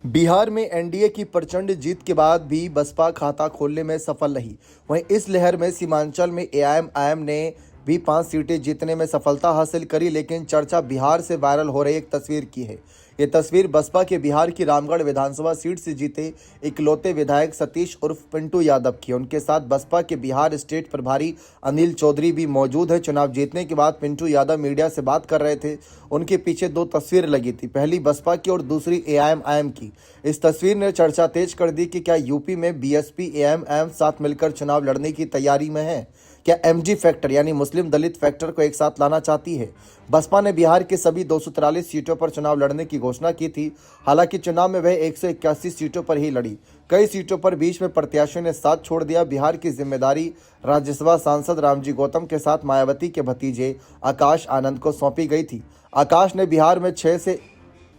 बिहार में एनडीए की प्रचंड जीत के बाद भी बसपा खाता खोलने में सफल रही। वहीं इस लहर में सीमांचल में एआईएमआईएम ने भी 5 सीटें जीतने में सफलता हासिल करी, लेकिन चर्चा बिहार से वायरल हो रही एक तस्वीर की है। ये तस्वीर बसपा के बिहार की रामगढ़ विधानसभा सीट से जीते इकलौते विधायक सतीश उर्फ पिंटू यादव की। उनके साथ बसपा के बिहार स्टेट प्रभारी अनिल चौधरी भी मौजूद है। चुनाव जीतने के बाद पिंटू यादव मीडिया से बात कर रहे थे। उनके पीछे 2 तस्वीरें लगी थी, पहली बसपा की और दूसरी एआईएमआईएम की। इस तस्वीर ने चर्चा तेज कर दी कि क्या यूपी में बीएसपी एआईएमआईएम साथ मिलकर चुनाव लड़ने की तैयारी में है। क्या एमजी फैक्टर यानी मुस्लिम दलित फैक्टर को एक साथ लाना चाहती है। बसपा ने बिहार के सभी 243 सीटों पर चुनाव लड़ने की घोषणा की थी। हालांकि चुनाव में वह 181 सीटों पर ही लड़ी। कई सीटों पर बीच में प्रत्याशियों ने साथ छोड़ दिया। बिहार की जिम्मेदारी राज्यसभा सांसद रामजी गौतम के साथ मायावती के भतीजे आकाश आनंद को सौंपी गई थी। आकाश ने बिहार में 6 से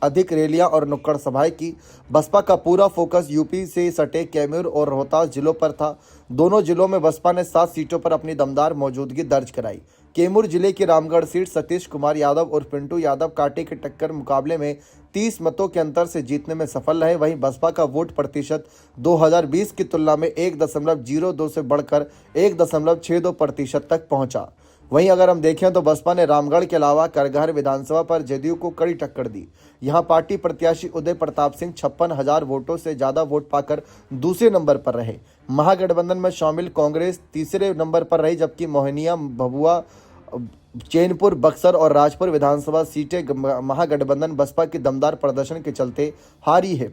अधिक रैलियां और नुक्कड़ सभाएं की। बसपा का पूरा फोकस यूपी से सटे कैमूर और रोहतास जिलों पर था। दोनों जिलों में बसपा ने 7 सीटों पर अपनी दमदार मौजूदगी दर्ज कराई। कैमूर जिले की रामगढ़ सीट सतीश कुमार यादव और पिंटू यादव कांटे के टक्कर मुकाबले में 30 मतों के अंतर से जीतने में सफल रहे। वहीं बसपा का वोट प्रतिशत 2020 की तुलना में 1.02 से बढ़कर 1.62% तक पहुंचा। वहीं अगर हम देखें तो बसपा ने रामगढ़ के अलावा करगहर विधानसभा पर जदयू को कड़ी टक्कर दी। यहां पार्टी प्रत्याशी उदय प्रताप सिंह 56,000 वोटों से ज्यादा वोट पाकर दूसरे नंबर पर रहे। महागठबंधन में शामिल कांग्रेस तीसरे नंबर पर रही, जबकि मोहनिया, भभुआ, चैनपुर, बक्सर और राजपुर विधानसभा सीटें महागठबंधन बसपा के दमदार प्रदर्शन के चलते हारी है।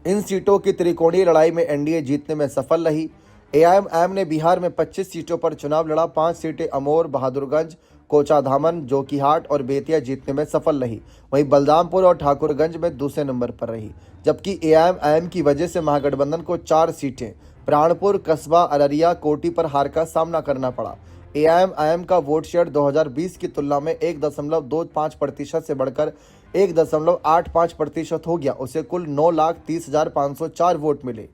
इन सीटों की त्रिकोणीय लड़ाई में एनडीए जीतने में सफल रही। एआईएमआईएम ने बिहार में 25 सीटों पर चुनाव लड़ा। 5 सीटें अमोर, बहादुरगंज, कोचाधामन, जोकीहाट और बेतिया जीतने में सफल रही। वहीं बलरामपुर और ठाकुरगंज में दूसरे नंबर पर रही। जबकि एआईएमआईएम की वजह से महागठबंधन को 4 सीटें प्राणपुर, कस्बा, अररिया, कोटी पर हार का सामना करना पड़ा। एआईएमआईएम का वोट शेयर 2020 की तुलना में 1.25% से बढ़कर 1.85% हो गया। उसे कुल 9,30,504 वोट मिले।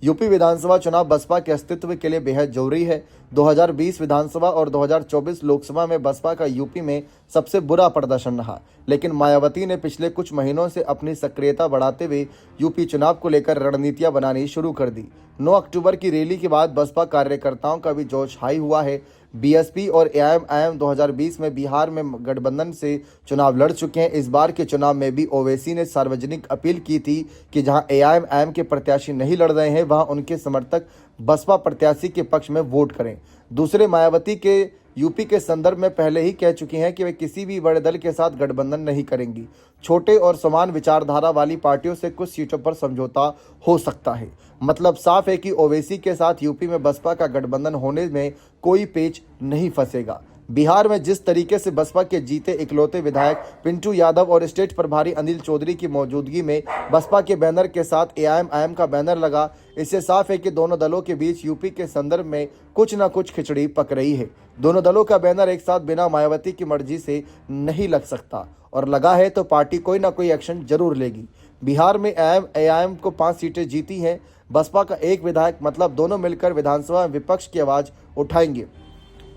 यूपी विधानसभा चुनाव बसपा के अस्तित्व के लिए बेहद जरूरी है। 2020 विधानसभा और 2024 लोकसभा में बसपा का यूपी में सबसे बुरा प्रदर्शन रहा, लेकिन मायावती ने पिछले कुछ महीनों से अपनी सक्रियता बढ़ाते हुए यूपी चुनाव को लेकर रणनीतियां बनानी शुरू कर दी। 9 अक्टूबर की रैली के बाद बसपा कार्यकर्ताओं का भी जोश हाई हुआ है। बीएसपी और एआईएमआईएम 2020 में बिहार में गठबंधन से चुनाव लड़ चुके हैं। इस बार के चुनाव में भी ओवैसी ने सार्वजनिक अपील की थी कि जहां एआईएमआईएम के प्रत्याशी नहीं लड़ रहे हैं, वहां उनके समर्थक बसपा प्रत्याशी के पक्ष में वोट करें। दूसरे, मायावती के यूपी के संदर्भ में पहले ही कह चुकी हैं कि वे किसी भी बड़े दल के साथ गठबंधन नहीं करेंगी। छोटे और समान विचारधारा वाली पार्टियों से कुछ सीटों पर समझौता हो सकता है। मतलब साफ है कि ओवैसी के साथ यूपी में बसपा का गठबंधन होने में कोई पेच नहीं फंसेगा। बिहार में जिस तरीके से बसपा के जीते इकलौते विधायक पिंटू यादव और स्टेट प्रभारी अनिल चौधरी की मौजूदगी में बसपा के बैनर के साथ एआईएमआईएम का बैनर लगा, इससे साफ है कि दोनों दलों के बीच यूपी के संदर्भ में कुछ न कुछ खिचड़ी पक रही है। दोनों दलों का बैनर एक साथ बिना मायावती की मर्जी से नहीं लग सकता, और लगा है तो पार्टी कोई ना कोई एक्शन जरूर लेगी। बिहार में एआईएमआईएम को 5 सीटें जीती हैं, बसपा का 1 विधायक, मतलब दोनों मिलकर विधानसभा में विपक्ष की आवाज उठाएंगे।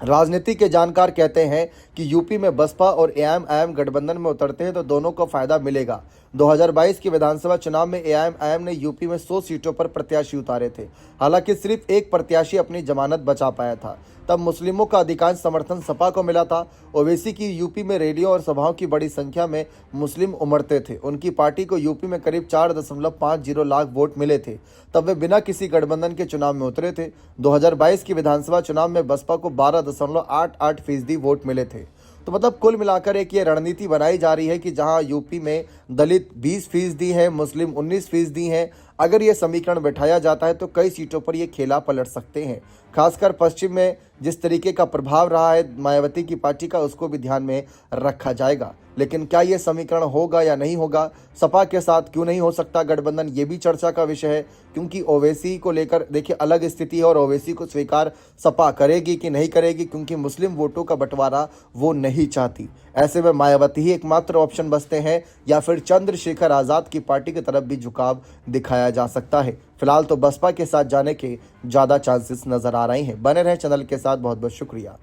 राजनीति के जानकार कहते हैं कि यूपी में बसपा और एआईएमआईएम गठबंधन में उतरते हैं तो दोनों को फायदा मिलेगा। 2022 के विधानसभा चुनाव में एआईएमआईएम ने यूपी में 100 सीटों पर प्रत्याशी उतारे थे। हालांकि सिर्फ एक प्रत्याशी अपनी जमानत बचा पाया था। तब मुस्लिमों का अधिकांश समर्थन सपा को मिला था। ओवैसी की यूपी में रैलियों और सभाओं की बड़ी संख्या में मुस्लिम उमड़ते थे। उनकी पार्टी को यूपी में करीब 4.50 लाख वोट मिले थे। तब वे बिना किसी गठबंधन के चुनाव में उतरे थे। 2022 के विधानसभा चुनाव में बसपा को 12.88% वोट मिले थे। तो मतलब कुल मिलाकर एक ये रणनीति बनाई जा रही है कि जहां यूपी में दलित 20% है, मुस्लिम 19% हैं। अगर ये समीकरण बैठाया जाता है तो कई सीटों पर ये खेला पलट सकते हैं। खासकर पश्चिम में जिस तरीके का प्रभाव रहा है मायावती की पार्टी का, उसको भी ध्यान में रखा जाएगा। लेकिन क्या ये समीकरण होगा या नहीं होगा, सपा के साथ क्यों नहीं हो सकता गठबंधन, ये भी चर्चा का विषय है। क्योंकि ओवैसी को लेकर देखिए अलग स्थिति है, और ओवैसी को स्वीकार सपा करेगी कि नहीं करेगी, क्योंकि मुस्लिम वोटों का बंटवारा वो नहीं चाहती। ऐसे में मायावती ही एकमात्र ऑप्शन बचते हैं, या फिर चंद्रशेखर आजाद की पार्टी की तरफ भी झुकाव दिखाया जा सकता है। फिलहाल तो बसपा के साथ जाने के ज्यादा चांसेस नजर आ रहे हैं। बने रहें चैनल के साथ। बहुत बहुत शुक्रिया।